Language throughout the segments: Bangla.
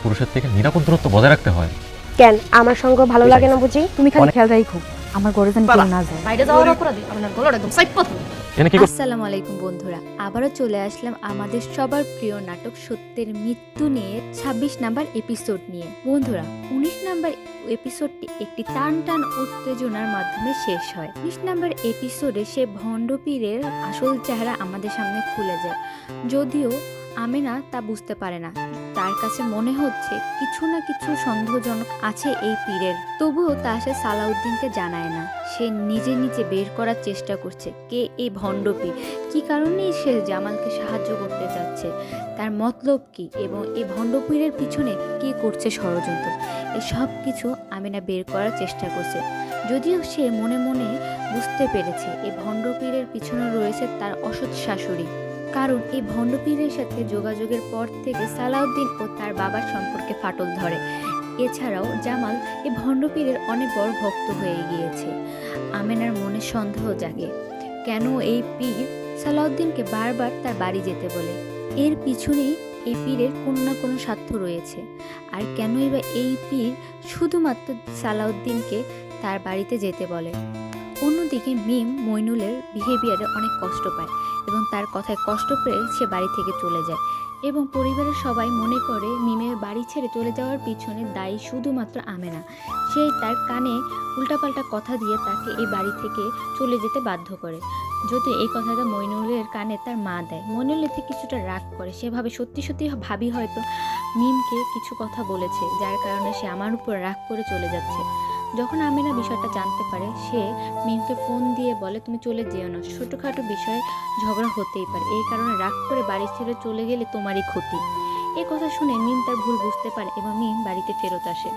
পুরুষের থেকে নিরাপদ দূরত্ব বজায় রাখতে হয়? কেন আমার সঙ্গ ভালো লাগে না বুঝি? তুমি খালি খেয়াল রাখো আমার ঘরে যেন কেউ না যায়। বাইরে যাওয়ার অপরাধে আপনার গলার একদম সাইপ্পা তুমি। এনে কি আসসালামু আলাইকুম বন্ধুরা, আবারও চলে আসলাম আমাদের সবার প্রিয় নাটক সত্যের মৃত্যু নিয়ে 26 নাম্বার এপিসোড নিয়ে। বন্ধুরা 19 নাম্বার এপিসোডটি একটি টান টান উত্তেজনার মাধ্যমে শেষ হয়। 19 নাম্বার এপিসোডে সে ভণ্ডপীরের আসল চেহারা আমাদের সামনে খুলে যায়। যদিও আমেনা তা বুঝতে পারে না, তার কাছে মনে হচ্ছে কিছু না কিছু সন্দেহজনক আছে এই পীরের। তবুও তা সে সালাউদ্দিনকে জানায় না। সে নিজে নিজে বের করার চেষ্টা করছে কে এই ভণ্ডপীর, কি কারণেই সে জামালকে সাহায্য করতে চাচ্ছে, তার মতলব কি এবং এই ভণ্ডপীরের পিছনে কে করছে ষড়যন্ত্র। এই সব কিছু আমেনা বের করার চেষ্টা করছে। যদিও সে মনে মনে বুঝতে পেরেছে এই ভণ্ডপীরের পিছনে রয়েছে তার অসৎ শাশুড়ি, কারণ এই ভণ্ডপীরের সাথে যোগাযোগের পর থেকে সালাউদ্দিন ও তার বাবার সম্পর্কে ফাটল ধরে। এছাড়াও জামাল এই ভণ্ডপীরের অনেক বড় ভক্ত হয়ে গিয়েছে। আমেনার মনে সন্দেহ জাগে, কেন এই পীর সালাউদ্দিনকে বারবার তার বাড়ি যেতে বলে। এর পিছনেই এই পীরের কোনো না কোনো স্বার্থ রয়েছে। আর কেনই বা এই পীর শুধুমাত্র সালাউদ্দিনকে তার বাড়িতে যেতে বলে। অন্যদিকে মিম মইনুলের বিহেভিয়ারে অনেক কষ্ট পায় এবং তার কথায় কষ্ট পেয়ে সে বাড়ি থেকে চলে যায় এবং পরিবারের সবাই মনে করে মিমের বাড়ি ছেড়ে চলে যাওয়ার পিছনে দায়ী শুধুমাত্র আমেনা। সে তার কানে উল্টাপাল্টা কথা দিয়ে তাকে এই বাড়ি থেকে চলে যেতে বাধ্য করে। যদি এই কথাটা মইনুলের কানে তার মা দেয়, মইনুল এতে কিছুটা রাগ করে। সে ভাবে সত্যি সত্যি ভাবি হয়তো মিমকে কিছু কথা বলেছে, যার কারণে সে আমার উপর রাগ করে চলে যাচ্ছে। যখন আমেনা বিষয়টা জানতে পারে, সে মিমকে ফোন দিয়ে বলে তুমি চলে যেও না, ছোটোখাটো বিষয়ে ঝগড়া হতেই পারে, এই কারণে রাগ করে বাড়ি ছেড়ে চলে গেলে তোমারই ক্ষতি। এই কথা শুনে মিম তার ভুল বুঝতে পারে এবং মিম বাড়িতে ফেরত আসে।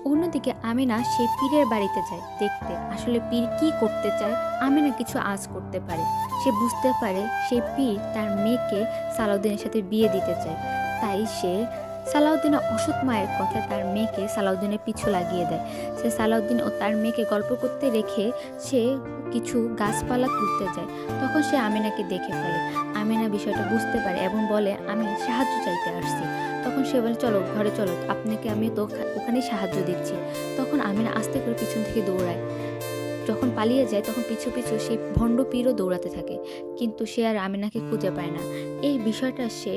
অন্যদিকে আমেনা সেই পীরের বাড়িতে যায় দেখতে আসলে পীর কি করতে চায়, আমেনা কিছু আঁচ করতে পারে। সে বুঝতে পারে সেই পীর তার মেয়েকে সালাউদ্দিনের সাথে বিয়ে দিতে চায়, তাই সে সালাউদ্দিনের অসৎ মায়ের কথা তার মেয়েকে সালাউদ্দিনের পিছু লাগিয়ে দেয়। সে সালাউদ্দিন ও তার মেয়েকে গল্প করতে রেখে সে কিছু গাছপালা তুলতে যায়। তখন সে আমেনাকে দেখে ফেলে। আমেনা বিষয়টা বুঝতে পারে এবং বলে আমি সাহায্য চাইতে আসছি। তখন সে বলে চলো ঘরে চলো, আপনাকে আমি তো ওখানেই সাহায্য দিচ্ছি। তখন আমেনা আস্তে করে পিছন থেকে দৌড়ায়। যখন পালিয়ে যায় তখন পিছু পিছু সেই ভণ্ড পীরও দৌড়াতে থাকে, কিন্তু সে আর আমেনাকে খুঁজে পায় না। এই বিষয়টা সে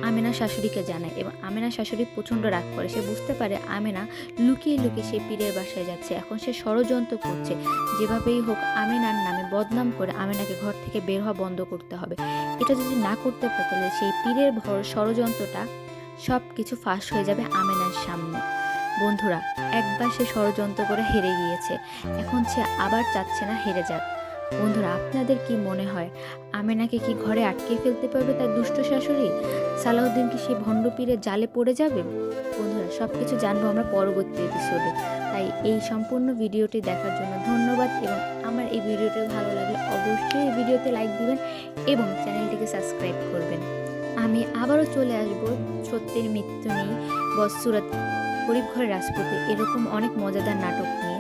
আমেনার শাশুড়িকে জানায় এবং আমেনার শাশুড়ি প্রচণ্ড রাগ করে। সে বুঝতে পারে আমেনা লুকিয়ে লুকিয়ে সেই পীরের বাসায় যাচ্ছে। এখন সে ষড়যন্ত্র করছে, যেভাবেই হোক আমেনার নামে বদনাম করে আমেনাকে ঘর থেকে বের হওয়া বন্ধ করতে হবে। এটা যদি না করতে পারে তাহলে সেই পীরের ষড়যন্ত্রটা সব কিছু ফাঁস হয়ে যাবে আমেনার সামনে। বন্ধুরা একবার সে ষড়যন্ত্র করে হেরে গিয়েছে, এখন সে আবার চাচ্ছে না হেরে যাক। বন্ধুরা আপনাদের কি মনে হয়, আমেনাকে কি ঘরে আটকে ফেলতে পারবে তার দুষ্ট শাশুড়ি? সালাউদ্দিন কি সেই ভণ্ডপীরের জালে পড়ে যাবে? বন্ধুরা সব কিছু জানবো আমরা পরবর্তী এপিসোডে। তাই এই সম্পূর্ণ ভিডিওটি দেখার জন্য ধন্যবাদ এবং আমার এই ভিডিওটি ভালো লাগলে অবশ্যই এই ভিডিওতে লাইক দিবেন এবং চ্যানেলটিকে সাবস্ক্রাইব করবেন। আমি আবারও চলে আসবো সত্যের মৃত্যু নিয়ে, বসুরত, গরিব ঘরের রাজপুতে, এরকম অনেক মজাদার নাটক নিয়ে।